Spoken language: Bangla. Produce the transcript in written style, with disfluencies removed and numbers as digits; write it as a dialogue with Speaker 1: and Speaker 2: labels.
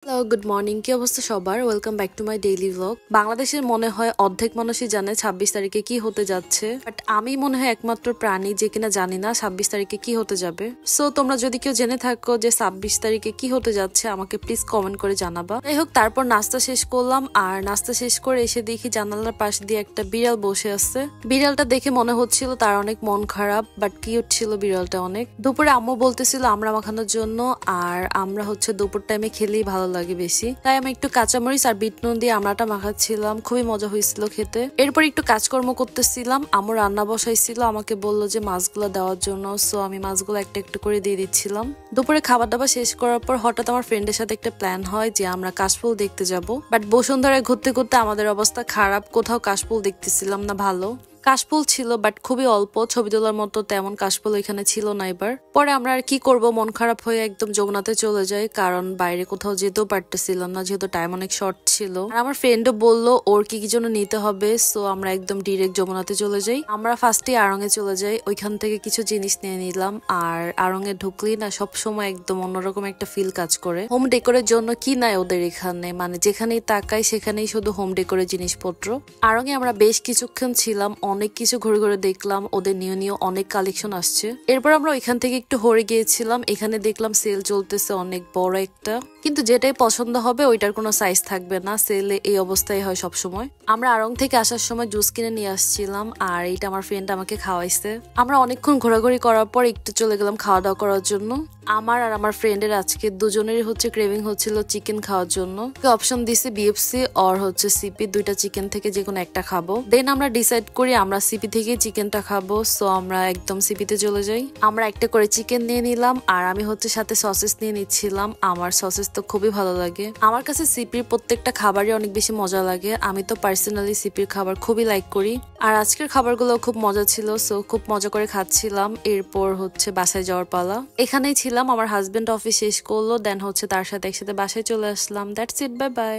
Speaker 1: Hello, good morning. কি অবস্থা সবার? Welcome back to my daily blog. বাংলাদেশের মনে হয় অর্ধেক মানুষই জানে 26 তারিখে কি হতে যাচ্ছে, বাট আমি মনে হয় একমাত্র প্রাণী যে কিনা জানি না 26 তারিখে কি হতে যাবে। সো তোমরা যদি কেউ জেনে থাকো যে 26 তারিখে কি হতে যাচ্ছে, আমাকে প্লিজ কমেন্ট করে জানাবা। যাই হোক, তারপর নাস্তা শেষ করলাম, আর নাস্তা শেষ করে এসে দেখি জানালার পাশ দিয়ে একটা বিড়াল বসে আছে। বিড়ালটা দেখে মনে হচ্ছিল তার অনেক মন খারাপ, বাট কিউট ছিল বিড়ালটা অনেক। দুপুরে আম্মু বলতেছিল আমরা মাখানোর জন্য, আর আমরা হচ্ছে দুপুর টাইমে খেলেই ভালো লাগে বেশি, তাই আমি একটু কাঁচামরিচ আর বিট নুন দিয়ে আমড়াটা মাখাচ্ছিলাম। খুবই মজা হয়েছিল খেতে। এরপর একটু কাজকর্ম করতেছিলাম। আম্মু রান্না বসাইছিল, আমাকে বললো যে মাছগুলো দেওয়ার জন্য। সো আমি মাছগুলো একটা একটু করে দিয়ে দিচ্ছিলাম। দুপুরে খাবার দাবার শেষ করার পর হঠাৎ আমার ফ্রেন্ডের সাথে একটা প্ল্যান হয় যে আমরা কাশফুল দেখতে যাব। বাট বসুন্ধরায় ঘুরতে ঘুরতে আমাদের অবস্থা খারাপ, কোথাও কাশফুল দেখতেছিলাম না ভালো। কাশফুল ছিল বাট খুবই অল্প, ছবি তোলার মতো তেমন কাশফুল এখানে ছিল না। এবার পরে আমরা আর কি করব, মন খারাপ হয়ে একদম যমুনাতে চলে যাই, কারণ বাইরে কোথাও যেতেও পারতেছিলাম না যেহেতু টাইম অনেক শর্ট ছিল। আর আমার ফ্রেন্ডও বললো ওর কি কি জন্য নিতে হবে। সো আমরা একদম ডিরেক্ট যমুনাতে চলে যাই। আমরা ফার্স্টে আড়ং এ চলে যাই, ওইখান থেকে কিছু জিনিস নিয়ে নিলাম। আর আড়ং এ ঢুকলি না সব সময় একদম অন্যরকম একটা ফিল কাজ করে। হোম ডেকোরের জন্য কি নাই ওদের এখানে, মানে যেখানেই তাকাই সেখানেই শুধু হোম ডেকোরের জিনিসপত্র। আড়ং এ আমরা বেশ কিছুক্ষণ ছিলাম, অনেক কিছু ঘুরে ঘুরে দেখলাম, ওদের নিউ নিউ অনেক কালেকশন আসছে। এরপর আমরা ওইখান থেকে একটু হরে গিয়েছিলাম, এখানে দেখলাম সেল চলতেছে অনেক বড় একটা, কিন্তু যেটাই পছন্দ হবে ওইটার কোনো সাইজ থাকবে না, সেলে এই অবস্থায় হয় সব সময়। আমরা আড়ং থেকে আসার সময় জুস কিনে নিয়ে আসছিলাম, আর এইটা আমার ফ্রেন্ড আমাকে খাওয়াইছে। আমরা অনেকক্ষণ ঘোরাঘুরি করার পর একটু চলে গেলাম খাওয়া দাওয়া করার জন্য। আমার আর আমার ফ্রেন্ডের আজকে দুজনেরই হচ্ছে ক্রেভিং হচ্ছিল চিকেন খাওয়ার জন্য। অপশন দিছে বিএফসি আর হচ্ছে সিপি, দুইটা চিকেন থেকে যে কোনো একটা খাবো। দেন আমরা ডিসাইড করি আমরা সিপি থেকে চিকেনটা খাবো। সো আমরা একদম সিপিতে চলে যাই। আমরা একটা করে চিকেন নিয়ে নিলাম, আর আমি হচ্ছে সাথে সসেস নিয়ে নিচ্ছিলাম। আমার সসেস তো খুবই ভালো লাগে। আমার কাছে সিপির প্রত্যেকটা খাবারই অনেক বেশি মজা লাগে। আমি তো পার্সোনালি সিপির খাবার খুবই লাইক করি। আর আজকের খাবারগুলো খুব মজা ছিল, সো খুব মজা করে খাচ্ছিলাম। এরপর হচ্ছে বাসায় যাওয়ার পালা। এখানেই ছিলাম, আমার হাজবেন্ড অফিস শেষ করলো, দেন হচ্ছে তার সাথে একসাথে বাসায় চলে আসলাম। That's it, bye by.